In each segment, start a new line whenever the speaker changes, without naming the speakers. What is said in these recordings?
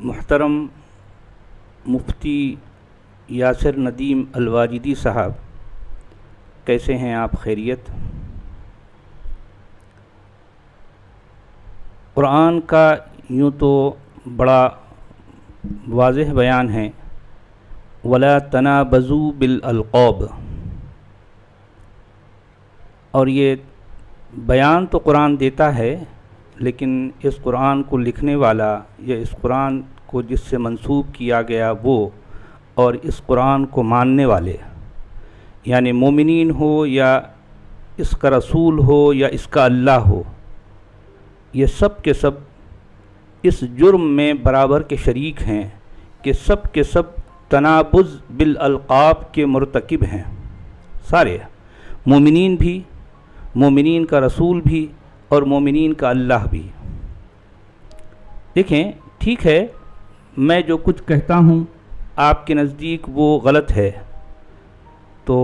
محترم مفتی یاسر ندیم الواجدی صاحب، کیسے ہیں آپ؟ خیریت؟ قرآن کا یوں تو بڑا واضح بیان ہے، وَلَا تَنَابَزُوا بِالْأَلْقَابِ، اور یہ بیان تو قرآن دیتا ہے، لیکن اس قرآن کو لکھنے والا یا اس قرآن کو جس سے منسوب کیا گیا وہ اور اس قرآن کو ماننے والے، یعنی مومنین ہو یا اس کا رسول ہو یا اس کا اللہ ہو، یہ سب کے سب اس جرم میں برابر کے شریک ہیں کہ سب کے سب تنابز بالالقاب کے مرتکب ہیں۔ سارے مومنین بھی، مومنین کا رسول بھی اور مومنین کا اللہ بھی۔ دیکھیں، ٹھیک ہے، میں جو کچھ کہتا ہوں آپ کے نزدیک وہ غلط ہے، تو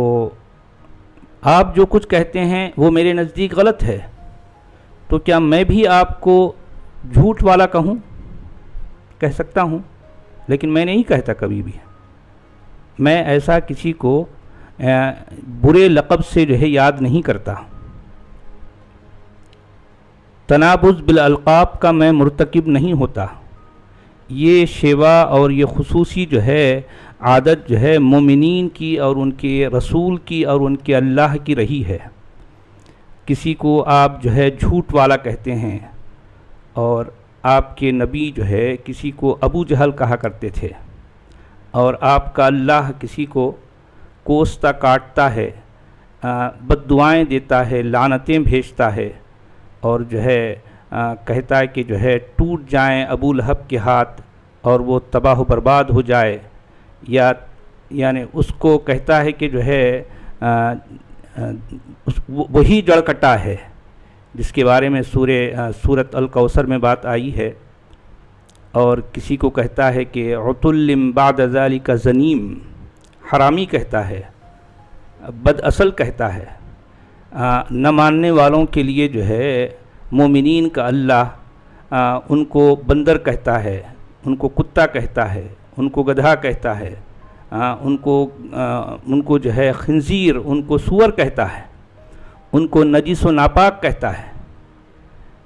آپ جو کچھ کہتے ہیں وہ میرے نزدیک غلط ہے، تو کیا میں بھی آپ کو جھوٹ والا کہہ سکتا ہوں؟ لیکن میں نہیں کہتا کبھی بھی، میں ایسا کسی کو برے لقب سے جو ہے یاد نہیں کرتا۔ تنابز بالالقاب کا میں مرتکب نہیں ہوتا، یہ شیوا اور یہ خصوصی جو ہے عادت جو ہے مومنین کی اور ان کے رسول کی اور ان کے اللہ کی رہی ہے۔ کسی کو آپ جو ہے جھوٹ والا کہتے ہیں، اور آپ کے نبی جو ہے کسی کو ابو جہل کہا کرتے تھے، اور آپ کا اللہ کسی کو کوستا کاٹتا ہے، بد دعائیں دیتا ہے، لعنتیں بھیجتا ہے، اور جو ہے کہتا ہے کہ جو ہے ٹوٹ جائیں ابو لہب کے ہاتھ اور وہ تباہ و برباد ہو جائے، یا یعنی اس کو کہتا ہے کہ جو ہے وہی جڑ کٹا ہے جس کے بارے میں سورۃ الکوثر میں بات آئی ہے، اور کسی کو کہتا ہے کہ عتل بعد ذلک زنیم، حرامی کہتا ہے، بد اصل کہتا ہے۔ نہ ماننے والوں کے لیے جو ہے مومنین کا اللہ ان کو بندر کہتا ہے، ان کو کتا کہتا ہے، ان کو گدھا کہتا ہے، ان کو جو ہے خنزیر، ان کو سور کہتا ہے، ان کو نجس و ناپاک کہتا ہے۔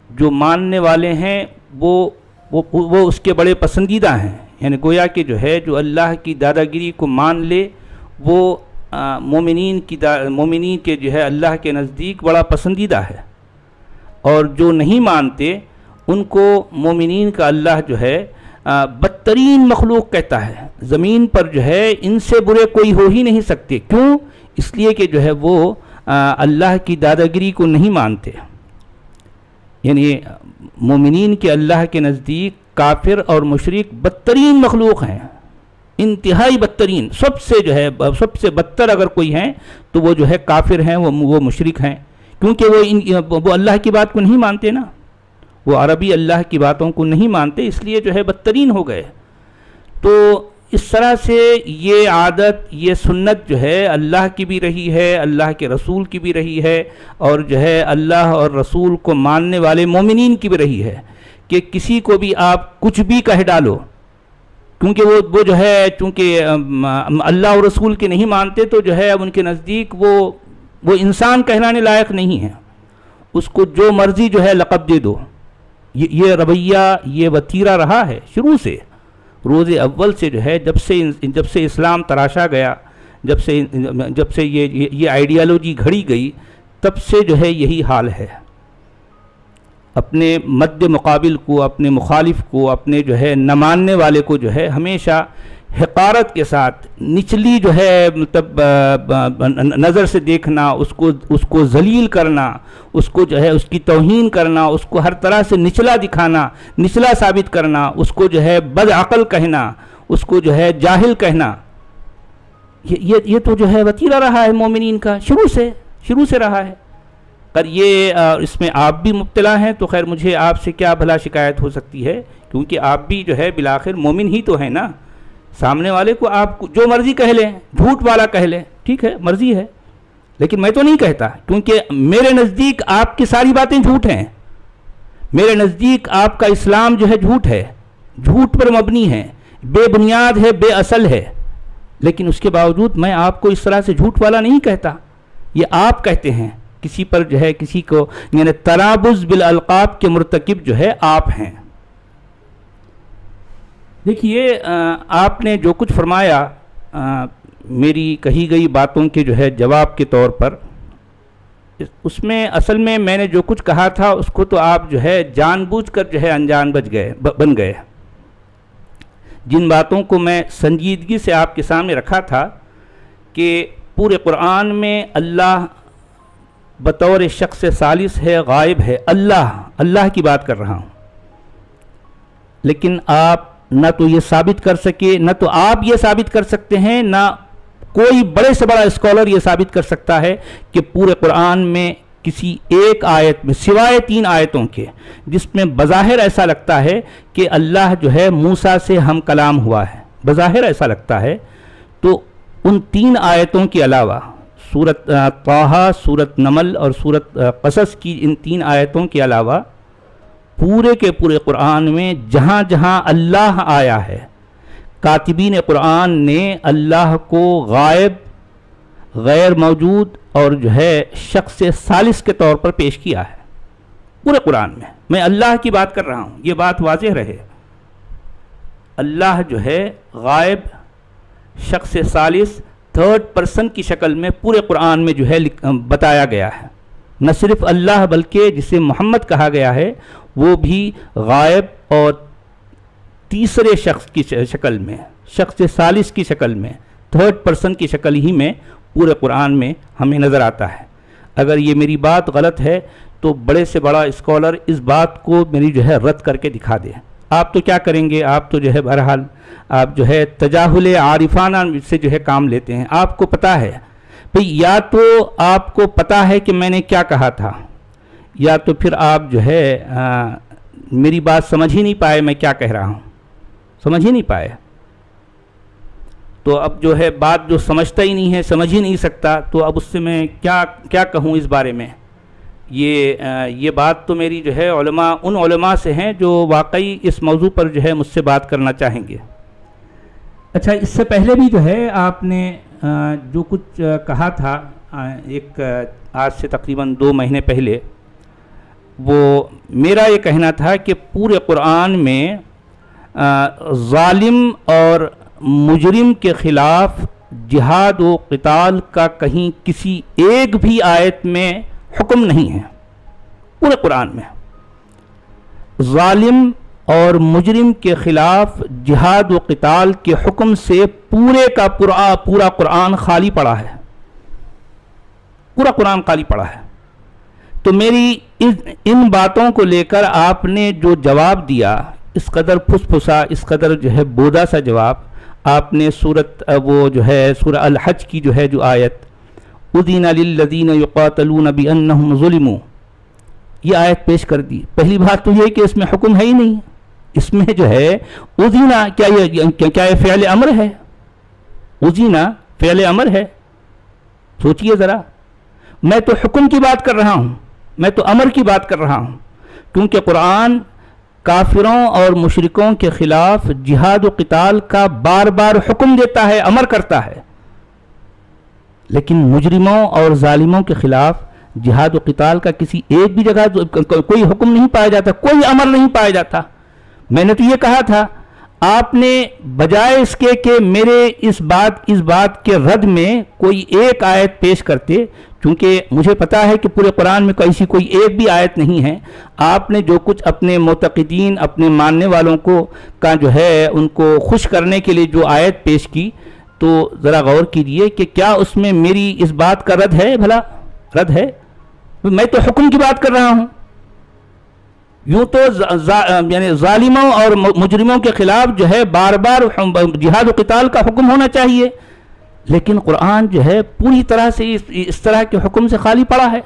جو ماننے والے ہیں وہ اس کے بڑے پسندیدہ ہیں، یعنی گویا کہ جو ہے جو اللہ کی دادا گیری کو مان لے وہ مومنین کے جو ہے اللہ کے نزدیک بڑا پسندیدہ ہے، اور جو نہیں مانتے ان کو مومنین کا اللہ جو ہے بدترین مخلوق کہتا ہے۔ زمین پر جو ہے ان سے برے کوئی ہو ہی نہیں سکتے، کیوں؟ اس لیے کہ جو ہے وہ اللہ کی دادا گیری کو نہیں مانتے۔ یعنی مومنین کے اللہ کے نزدیک کافر اور مشرک بدترین مخلوق ہیں، انتہائی بدترین، سب سے بدتر اگر کوئی ہیں تو وہ جو ہے کافر ہیں، وہ مشرک ہیں، کیونکہ وہ اللہ کی بات کو نہیں مانتے نا، وہ عربی اللہ کی باتوں کو نہیں مانتے، اس لیے جو ہے بدترین ہو گئے۔ تو اس طرح سے یہ عادت، یہ سنت جو ہے اللہ کی بھی رہی ہے، اللہ کے رسول کی بھی رہی ہے، اور جو ہے اللہ اور رسول کو ماننے والے مومنین کی بھی رہی ہے، کہ کسی کو بھی آپ کچھ بھی کہہ ڈالو، کیونکہ وہ جو ہے چونکہ اللہ اور رسول کے نہیں مانتے، تو جو ہے اب ان کے نزدیک وہ انسان کہلانے لائق نہیں ہے، اس کو جو مرضی جو ہے لقب دے دو۔ یہ رویہ، یہ وتیرہ رہا ہے شروع سے، روز اول سے جو ہے جب سے اسلام تراشا گیا، جب سے یہ آئیڈیالوجی گھڑی گئی، تب سے جو ہے یہی حال ہے۔ اپنے مد مقابل کو، اپنے مخالف کو، اپنے جو ہے نہ ماننے والے کو جو ہے ہمیشہ حقارت کے ساتھ، نچلی جو ہے مطلب نظر سے دیکھنا، اس کو ذلیل کرنا، اس کو جو ہے اس کی توہین کرنا، اس کو ہر طرح سے نچلا دکھانا، نچلا ثابت کرنا، اس کو جو ہے بد عقل کہنا، اس کو جو ہے جاہل کہنا، یہ تو جو ہے وتیرہ رہا ہے مومنین کا، شروع سے رہا ہے۔ پر یہ اس میں آپ بھی مبتلا ہیں، تو خیر مجھے آپ سے کیا بھلا شکایت ہو سکتی ہے، کیونکہ آپ بھی جو ہے بالآخر مومن ہی تو ہیں نا۔ سامنے والے کو آپ جو مرضی کہہ لیں، جھوٹ والا کہہ لیں، ٹھیک ہے، مرضی ہے، لیکن میں تو نہیں کہتا، کیونکہ میرے نزدیک آپ کی ساری باتیں جھوٹ ہیں، میرے نزدیک آپ کا اسلام جو ہے جھوٹ ہے، جھوٹ پر مبنی ہے، بے بنیاد ہے، بے اصل ہے، لیکن اس کے باوجود میں آپ کو اس طرح سے جھوٹ والا نہیں کہتا، یہ آپ کہتے ہیں کسی پر جو ہے، کسی کو یعنی تنابز بالالقاب کے مرتکب جو ہے آپ ہیں۔ دیکھیے آپ نے جو کچھ فرمایا میری کہی گئی باتوں کے جو ہے جواب کے طور پر، اس میں اصل میں میں نے جو کچھ کہا تھا اس کو تو آپ جو ہے جان بوجھ کر جو ہے انجان بن گئے۔ جن باتوں کو میں سنجیدگی سے آپ کے سامنے رکھا تھا کہ پورے قرآن میں اللہ بطور شخص ثالث ہے، غائب ہے، اللہ کی بات کر رہا ہوں، لیکن آپ نہ تو یہ ثابت کر سکے، نہ تو آپ یہ ثابت کر سکتے ہیں، نہ کوئی بڑے سے بڑا اسکالر یہ ثابت کر سکتا ہے کہ پورے قرآن میں کسی ایک آیت میں سوائے 3 آیتوں کے جس میں بظاہر ایسا لگتا ہے کہ اللہ جو ہے موسیٰ سے ہم کلام ہوا ہے، بظاہر ایسا لگتا ہے، تو ان 3 آیتوں کے علاوہ سورۃ طٰہٰ، سورۃ نمل اور سورۃ قصص کی ان 3 آیتوں کے علاوہ پورے کے پورے قرآن میں جہاں جہاں اللہ آیا ہے، کاتبین قرآن نے اللہ کو غائب، غیر موجود اور جو ہے شخص ثالث کے طور پر پیش کیا ہے پورے قرآن میں اللہ کی بات کر رہا ہوں، یہ بات واضح رہے۔ اللہ جو ہے غائب، شخص ثالث، 3rd پرسن کی شکل میں پورے قرآن میں جو ہے بتایا گیا ہے۔ نہ صرف اللہ بلکہ جسے محمد کہا گیا ہے وہ بھی غائب اور تیسرے شخص کی شکل میں، شخص ثالث کی شکل میں، 3rd پرسن کی شکل ہی میں پورے قرآن میں ہمیں نظر آتا ہے۔ اگر یہ میری بات غلط ہے تو بڑے سے بڑا اسکالر اس بات کو میری جو ہے رد کر کے دکھا دے۔ آپ تو کیا کریں گے، آپ تو جو ہے بہرحال آپ جو ہے تجاہل عارفانہ سے جو ہے کام لیتے ہیں۔ آپ کو پتہ ہے بھئی، یا تو آپ کو پتہ ہے کہ میں نے کیا کہا تھا، یا تو پھر آپ جو ہے میری بات سمجھ ہی نہیں پائے، میں کیا کہہ رہا ہوں سمجھ ہی نہیں پائے۔ تو اب جو ہے بات جو سمجھتا ہی نہیں ہے، سمجھ ہی نہیں سکتا، تو اب اس سے میں کیا کہوں اس بارے میں۔ یہ بات تو میری جو ہے ان علماء سے ہیں جو واقعی اس موضوع پر جو ہے مجھ سے بات کرنا چاہیں گے۔ اچھا، اس سے پہلے بھی جو ہے آپ نے جو کچھ کہا تھا آج سے تقریباً 2 مہینے پہلے، وہ میرا یہ کہنا تھا کہ پورے قرآن میں ظالم اور مجرم کے خلاف جہاد و قتال کا کہیں کسی ایک بھی آیت میں حکم نہیں ہے۔ پورے قرآن میں ظالم اور مجرم کے خلاف جہاد و قتال کے حکم سے پورے کا پورا قرآن خالی پڑا ہے، پورا قرآن خالی پڑا ہے۔ تو میری ان باتوں کو لے کر آپ نے جو جواب دیا، اس قدر پھسا، اس قدر جو ہے بودا سا جواب، آپ نے سورہ الحج کی جو ہے جو آیت اذن للذین یقاتلون بانہم ظلموا، یہ آیت پیش کر دی۔ پہلی بات تو یہ کہ اس میں حکم ہے ہی نہیں، اس میں جو ہے اذن، کیا یہ فعل امر ہے؟ اذن فعل امر ہے؟ سوچئے ذرا، میں تو حکم کی بات کر رہا ہوں، میں تو امر کی بات کر رہا ہوں، کیونکہ قرآن کافروں اور مشرکوں کے خلاف جہاد و قتال کا بار بار حکم دیتا ہے، امر کرتا ہے، لیکن مجرموں اور ظالموں کے خلاف جہاد و قتال کا کسی ایک بھی جگہ کوئی حکم نہیں پایا جاتا، کوئی امر نہیں پایا جاتا۔ میں نے تو یہ کہا تھا، آپ نے بجائے اس کے کہ میرے اس بات کے رد میں کوئی ایک آیت پیش کرتے، چونکہ مجھے پتا ہے کہ پورے قرآن میں ایسی کوئی ایک بھی آیت نہیں ہے، آپ نے جو کچھ اپنے معتقدین، اپنے ماننے والوں کا جو ہے ان کو خوش کرنے کے لیے جو آیت پیش کی، تو ذرا غور کیجئے کہ کیا اس میں میری اس بات کا رد ہے؟ بھلا رد ہے؟ میں تو حکم کی بات کر رہا ہوں۔ یوں تو یعنی ظالموں اور مجرموں کے خلاف جو ہے بار بار جہاد و قتال کا حکم ہونا چاہیے، لیکن قرآن جو ہے پوری طرح سے اس طرح کے حکم سے خالی پڑا ہے۔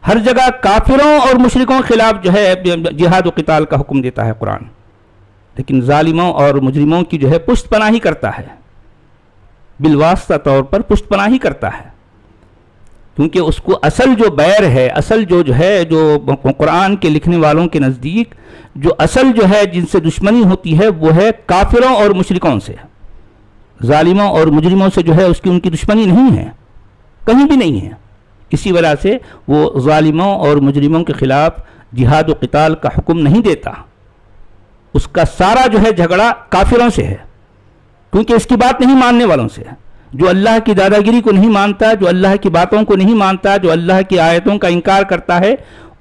ہر جگہ کافروں اور مشرکوں کے خلاف جو ہے جہاد و قتال کا حکم دیتا ہے قرآن، لیکن ظالموں اور مجرموں کی جو ہے پشت پناہی کرتا ہے، بالواسطہ طور پر پشت پناہی کرتا ہے۔ کیونکہ اس کو اصل جو بیر ہے، اصل جو ہے جو قرآن کے لکھنے والوں کے نزدیک جو اصل جو ہے جن سے دشمنی ہوتی ہے وہ ہے کافروں اور مشرکوں سے، ظالموں اور مجرموں سے جو ہے اس کی ان کی دشمنی نہیں ہے، کہیں بھی نہیں ہے. اسی وجہ سے وہ ظالموں اور مجرموں کے خلاف جہاد و قتال کا حکم نہیں دیتا. اس کا سارا جو ہے جھگڑا کافروں سے ہے، کیونکہ اس کی بات نہیں ماننے والوں سے ہے. جو اللہ کی دادا گیری کو نہیں مانتا، جو اللہ کی باتوں کو نہیں مانتا، جو اللہ کی آیتوں کا انکار کرتا ہے،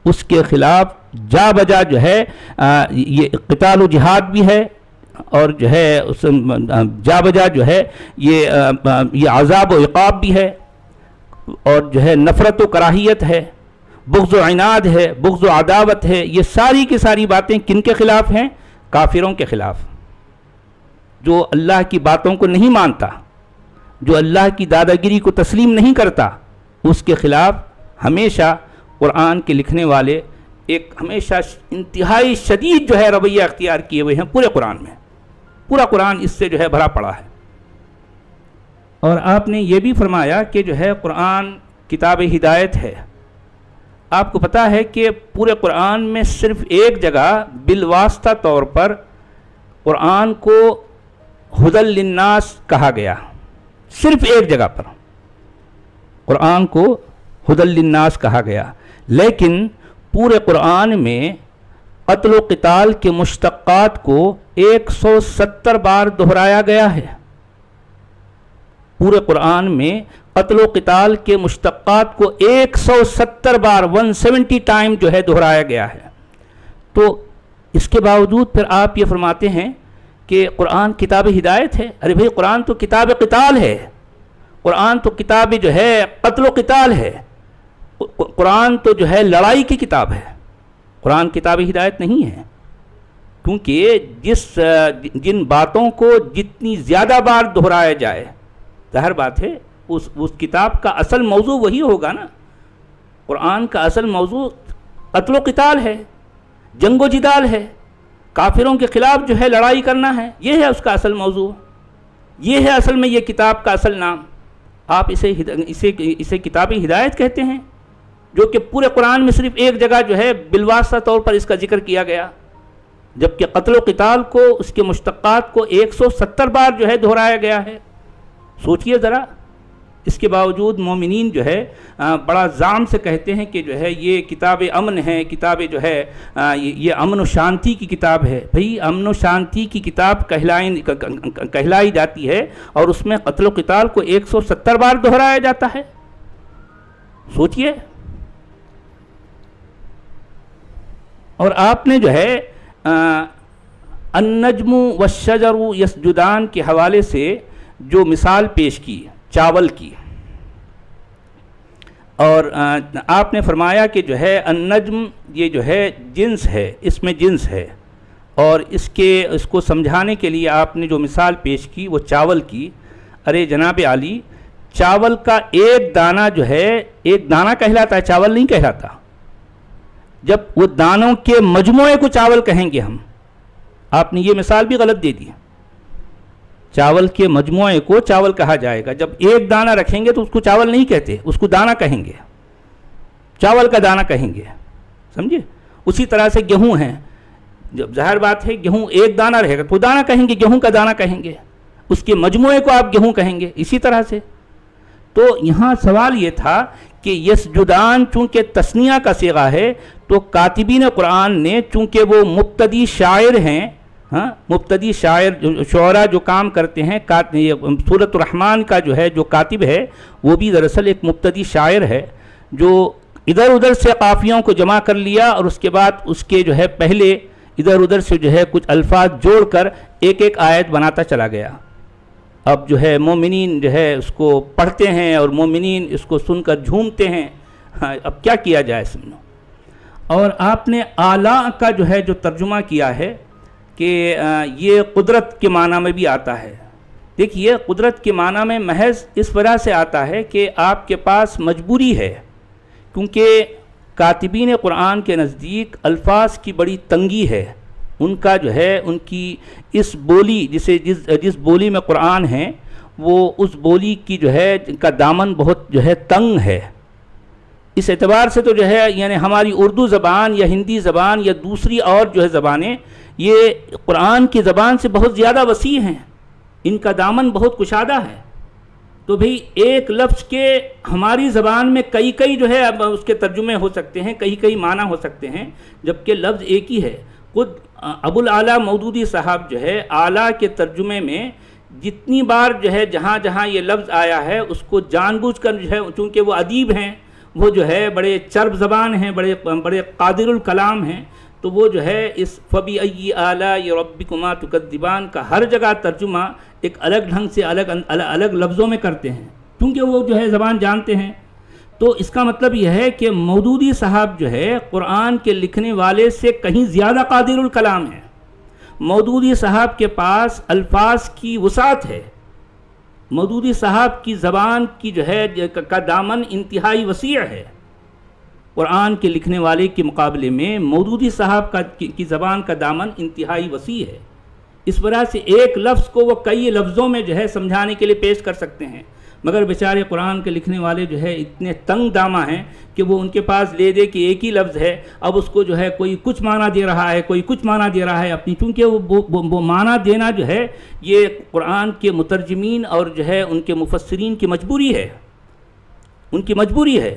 اس کے خلاف جا بجا جو ہے یہ قتال و جہاد بھی ہے، اور جو ہے جا بجا جو ہے یہ عذاب و عقاب بھی ہے، اور جو ہے نفرت و کراہیت ہے، بغض و عناد ہے، بغض و عداوت ہے. یہ ساری کی ساری باتیں کن کے خلاف ہیں؟ کافروں کے خلاف. جو اللہ کی باتوں کو نہیں مانتا، جو اللہ کی دادا گیری کو تسلیم نہیں کرتا، اس کے خلاف ہمیشہ قرآن کے لکھنے والے ایک ہمیشہ انتہائی شدید جو ہے رویہ اختیار کیے ہوئے ہیں. پورے قرآن میں پورا قرآن اس سے جو ہے بھرا پڑا ہے. اور آپ نے یہ بھی فرمایا کہ جو ہے قرآن کتاب ہدایت ہے. آپ کو پتہ ہے کہ پورے قرآن میں صرف ایک جگہ بالواسطہ طور پر قرآن کو ہدی للناس کہا گیا، صرف ایک جگہ پر قرآن کو ہدی للناس کہا گیا. لیکن پورے قرآن میں قتل و قتال کے مشتقات کو 170 بار دہرایا گیا ہے. پورے قرآن میں قتل و قتال کے مشتقات کو 170 بار 170 ٹائم جو ہے دہرایا گیا ہے. تو اس کے باوجود پھر آپ یہ فرماتے ہیں کہ قرآن کتاب ہدایت ہے. ارے بھئی قرآن تو کتاب قتال ہے، قرآن تو کتاب جو ہے قتل و قتال ہے، قرآن تو جو ہے لڑائی کی کتاب ہے. قرآن کتاب ہدایت نہیں ہے، کیونکہ جن باتوں کو جتنی زیادہ بار دہرایا جائے، ظاہر بات ہے اس کتاب کا اصل موضوع وہی ہوگا نا. قرآن کا اصل موضوع قتل و قتال ہے، جنگ و جدال ہے، کافروں کے خلاف جو ہے لڑائی کرنا ہے. یہ ہے اس کا اصل موضوع، یہ ہے اصل میں یہ کتاب کا اصل نام. آپ اسے کتاب ہدایت کہتے ہیں، جو کہ پورے قرآن میں صرف ایک جگہ جو ہے بالواسطہ طور پر اس کا ذکر کیا گیا، جبکہ قتل و قتال کو اس کے مشتقات کو 170 بار جو ہے دہرایا گیا ہے. سوچئے ذرا. اس کے باوجود مومنین جو ہے بڑا زعم سے کہتے ہیں کہ جو ہے یہ کتاب امن ہے، کتاب جو ہے یہ امن و شانتی کی کتاب ہے. بھئی امن و شانتی کی کتاب کہلائی جاتی ہے، اور اس میں قتل و قتال کو 170 بار دہرایا جاتا ہے. سوچئے. اور آپ نے جو ہے النجم والشجر یسجدان کے حوالے سے جو مثال پیش کی چاول کی، اور آپ نے فرمایا کہ جو ہے النجم یہ جو ہے جنس ہے، اس میں جنس ہے، اور اس کو سمجھانے کے لیے آپ نے جو مثال پیش کی وہ چاول کی. ارے جناب عالی، چاول کا ایک دانہ جو ہے ایک دانہ کہلاتا ہے، چاول نہیں کہلاتا. جب وہ دانوں کے مجموعے کو چاول کہیں گے ہم. آپ نے یہ مثال بھی غلط دے دی. چاول کے مجموعے کو چاول کہا جائے گا. جب ایک دانہ رکھیں گے تو اس کو چاول نہیں کہتے، اس کو دانہ کہیں گے، چاول کا دانہ کہیں گے. سمجھے؟ اسی طرح سے گیہوں ہیں. جب ظاہر بات ہے گیہوں ایک دانہ رہے گا تو دانہ کہیں گے، گیہوں کا دانہ کہیں گے، اس کے مجموعے کو آپ گیہوں کہیں گے. اسی طرح سے تو یہاں سوال یہ تھا کہ یسجدان چونکہ تثنیہ کا صیغہ ہے، تو کاتبین قرآن نے چونکہ وہ مبتدی شاعر ہیں، مبتدی شعراء جو کام کرتے ہیں، سورۃ الرحمن کا جو ہے جو کاتب ہے وہ بھی دراصل ایک مبتدی شاعر ہے، جو ادھر ادھر سے قافیوں کو جمع کر لیا، اور اس کے بعد اس کے جو ہے پہلے ادھر ادھر سے جو ہے کچھ الفاظ جوڑ کر ایک ایک آیت بناتا چلا گیا. اب جو ہے مومنین جو ہے اس کو پڑھتے ہیں، اور مومنین اس کو سن کر جھومتے ہیں. اب کیا کیا جائے سنو. اور آپ نے آلاء کا جو ہے جو ترجمہ کیا ہے کہ یہ قدرت کے معنی میں بھی آتا ہے. دیکھیے قدرت کے معنی میں محض اس وجہ سے آتا ہے کہ آپ کے پاس مجبوری ہے، کیونکہ کاتبین قرآن کے نزدیک الفاظ کی بڑی تنگی ہے. ان کا جو ہے ان کی اس بولی جس بولی میں قرآن ہے، وہ اس بولی کی جو ہے کا دامن بہت جو ہے تنگ ہے. اس اعتبار سے تو جو ہے یعنی ہماری اردو زبان یا ہندی زبان یا دوسری اور جو ہے زبانیں یہ قرآن کی زبان سے بہت زیادہ وسیع ہیں، ان کا دامن بہت کشادہ ہے. تو بھئی ایک لفظ کے ہماری زبان میں کئی جو ہے اب اس کے ترجمے ہو سکتے ہیں، کئی معنی ہو سکتے ہیں، جبکہ لفظ ایک ہی ہے. خود ابوالعلا مودودی صاحب جو ہے اعلیٰ کے ترجمے میں جتنی بار جو ہے جہاں یہ لفظ آیا ہے اس کو جان بوجھ کر جو ہے، چونکہ وہ ادیب ہیں، وہ جو ہے بڑے چرب زبان ہیں، بڑے قادر الکلام ہیں، تو وہ جو ہے اس فَبِأَيِّ آلَاءِ رَبِّكُمَا تُكَذِّبَانِ کا ہر جگہ ترجمہ ایک الگ ڈھنگ سے الگ لفظوں میں کرتے ہیں، کیونکہ وہ جو ہے زبان جانتے ہیں. تو اس کا مطلب یہ ہے کہ مودودی صاحب جو ہے قرآن کے لکھنے والے سے کہیں زیادہ قادر الکلام ہیں. مودودی صاحب کے پاس الفاظ کی وسعت ہے، مودودی صاحب کی زبان کی جو ہے کا دامن انتہائی وسیع ہے. قرآن کے لکھنے والے کے مقابلے میں مودودی صاحب کی زبان کا دامن انتہائی وسیع ہے. اس وجہ سے ایک لفظ کو وہ کئی لفظوں میں جو ہے سمجھانے کے لیے پیش کر سکتے ہیں، مگر بیچارے قرآن کے لکھنے والے جو ہے اتنے تنگ دامہ ہیں کہ وہ ان کے پاس لے دے کہ ایک ہی لفظ ہے، اب اس کو جو ہے کوئی کچھ معنی دے رہا ہے، کوئی کچھ معنی دے رہا ہے اپنی، چونکہ وہ معنی دینا جو ہے یہ قرآن کے مترجمین اور جو ہے ان کے مفسرین کی مجبوری ہے، ان کی مجبوری ہے.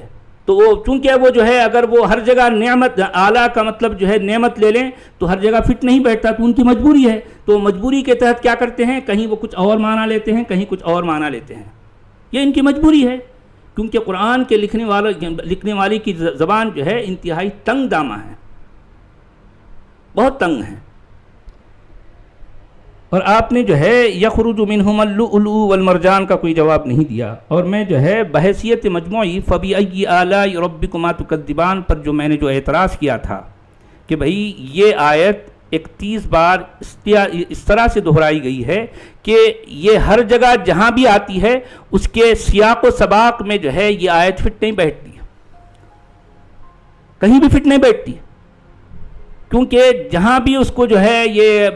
تو وہ چونکہ وہ جو ہے اگر وہ ہر جگہ نعمت اعلیٰ کا مطلب جو ہے نعمت لے لیں تو ہر جگہ فٹ نہیں بیٹھتا، تو ان کی مجبوری ہے. تو مجبوری کے تحت کیا کرتے ہیں، کہیں وہ کچھ اور معنی لیتے ہیں، کہیں کچھ اور معنی لیتے ہیں. یہ ان کی مجبوری ہے، کیونکہ قرآن کے لکھنے والے کی زبان جو ہے انتہائی تنگ دامہ ہے، بہت تنگ ہے. اور آپ نے جو ہے یخرج منہم اللؤلؤ والمرجان کا کوئی جواب نہیں دیا. اور میں جو ہے بحیثیت مجموعی فبأي آلاء ربكما تكذبان پر جو میں نے جو اعتراض کیا تھا کہ بھئی یہ آیت 31 بار اس طرح سے دہرائی گئی ہے کہ یہ ہر جگہ جہاں بھی آتی ہے اس کے سیاق و سباق میں جو ہے یہ آیت فٹ نہیں بیٹھتی، کہیں بھی فٹ نہیں بیٹھتی، کیونکہ جہاں بھی اس کو جو ہے یہ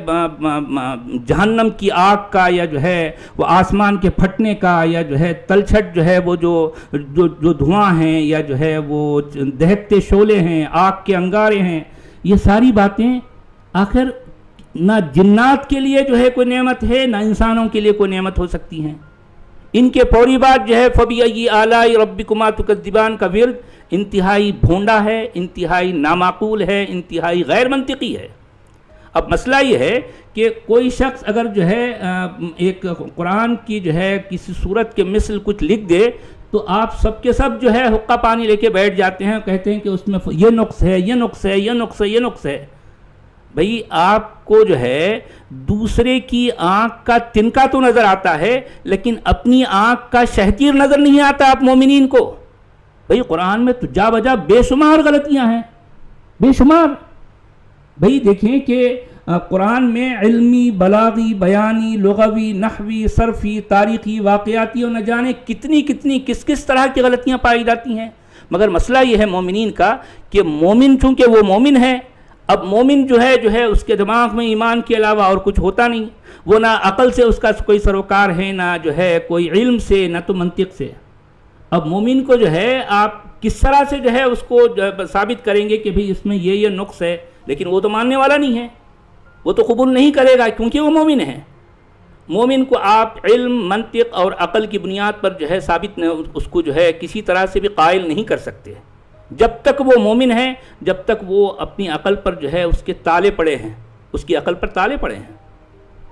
جہنم کی آگ کا یا جو ہے وہ آسمان کے پھٹنے کا یا جو ہے تلچھٹ جو ہے وہ جو دھواں ہیں یا جو ہے وہ دہکتے شعلے ہیں، آگ کے انگارے ہیں، یہ ساری باتیں آخر نہ جنات کے لیے جو ہے کوئی نعمت ہے نہ انسانوں کے لیے کوئی نعمت ہو سکتی ہیں. ان کے پوری بات جو ہے فَبِأَيِّ آلَاءِ رَبِّكُمَا تُكَذِّبَانِ کا ورد انتہائی بھونڈا ہے، انتہائی نامعقول ہے، انتہائی غیر منطقی ہے. اب مسئلہ یہ ہے کہ کوئی شخص اگر جو ہے ایک قرآن کی جو ہے کسی صورت کے مثل کچھ لکھ دے تو آپ سب کے سب جو ہے حقہ پانی لے کے بیٹھ جاتے ہیں، کہتے ہیں کہ اس میں یہ نقص ہے، یہ نقص ہے، یہ نقص ہے، یہ نقص ہے. بھئی آپ کو جو ہے دوسرے کی آنکھ کا تنکا تو نظر آتا ہے لیکن اپنی آنکھ کا شہتیر نظر نہیں آتا آپ مومنین کو. بھئی قرآن میں تو جا بجا بے شمار غلطیاں ہیں، بے شمار. بھئی دیکھیں کہ قرآن میں علمی، بلاغی، بیانی، لغوی، نحوی، صرفی، تاریخی، واقعاتی اور نہ جانے کتنی کس طرح کی غلطیاں پائی جاتی ہیں. مگر مسئلہ یہ ہے مومنین کا کہ مومن چونکہ وہ مومن ہے، اب مومن جو ہے اس کے دماغ میں ایمان کے علاوہ اور کچھ ہوتا نہیں، وہ نہ عقل سے اس کا کوئی سروکار ہے، نہ جو ہے کوئی علم سے، نہ تو منطق سے. اب مومن کو جو ہے آپ کس طرح سے جو ہے اس کو ثابت کریں گے کہ بھئی اس میں یہ نقص ہے، لیکن وہ تو ماننے والا نہیں ہے، وہ تو قبول نہیں کرے گا کیونکہ وہ مومن ہے. مومن کو آپ علم، منطق اور عقل کی بنیاد پر جو ہے ثابت اس کو جو ہے کسی طرح سے بھی قائل نہیں کر سکتے. جب تک وہ مومن ہے، جب تک وہ اپنی عقل پر جو ہے اس کے تالے پڑے ہیں، اس کی عقل پر تالے پڑے ہیں،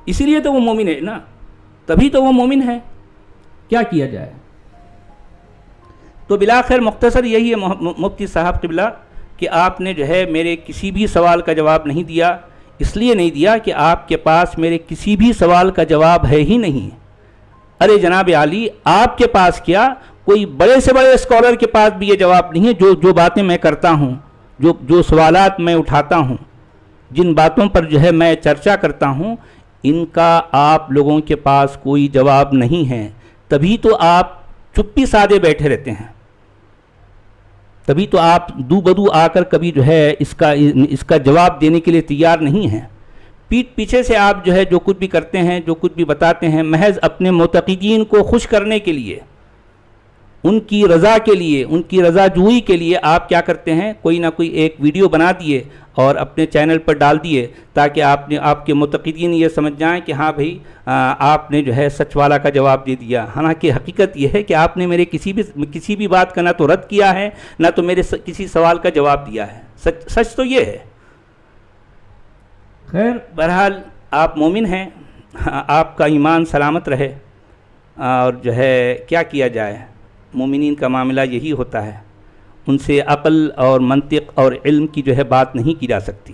اسی لیے تو وہ مومن ہے نا، تبھی تو وہ مومن ہے. کیا کیا جائے؟ تو بلاخر مختصر یہی ہے مفتی صاحب قبلہ کہ آپ نے جو ہے میرے کسی بھی سوال کا جواب نہیں دیا. اس لیے نہیں دیا کہ آپ کے پاس میرے کسی بھی سوال کا جواب ہے ہی نہیں. ارے جناب عالی، آپ کے پاس کیا، کوئی بڑے سے بڑے اسکالر کے پاس بھی یہ جواب نہیں ہے. جو باتیں میں کرتا ہوں، جو سوالات میں اٹھاتا ہوں، جن باتوں پر جو ہے میں چرچا کرتا ہوں، ان کا آپ لوگوں کے پاس کوئی جواب نہیں ہے. تبھی تو آپ چپی سادے بیٹھے رہتے ہیں، تبھی تو آپ دو بدو آ کر کبھی جو ہے اس کا جواب دینے کے لیے تیار نہیں ہیں. پیٹھ پیچھے سے آپ جو ہے جو کچھ بھی کرتے ہیں، جو کچھ بھی بتاتے ہیں، محض اپنے معتقدین کو خوش کرنے کے لیے، ان کی رضا کے لیے، ان کی رضا جوئی کے لیے آپ کیا کرتے ہیں، کوئی نہ کوئی ایک ویڈیو بنا دیے اور اپنے چینل پر ڈال دیے تاکہ آپ کے متقدین یہ سمجھ جائیں کہ ہاں بھائی آپ نے جو ہے سچ والا کا جواب دے دیا۔ حالانکہ حقیقت یہ ہے کہ آپ نے میرے کسی بھی بات کا نہ تو رد کیا ہے نہ تو میرے کسی سوال کا جواب دیا ہے، سچ تو یہ ہے۔ خیر بہرحال آپ مومن ہیں، آپ کا ایمان سلامت رہے، اور جو ہے کیا کیا جائے، مومنین کا معاملہ یہی ہوتا ہے، ان سے عقل اور منطق اور علم کی جو ہے بات نہیں کی جا سکتی۔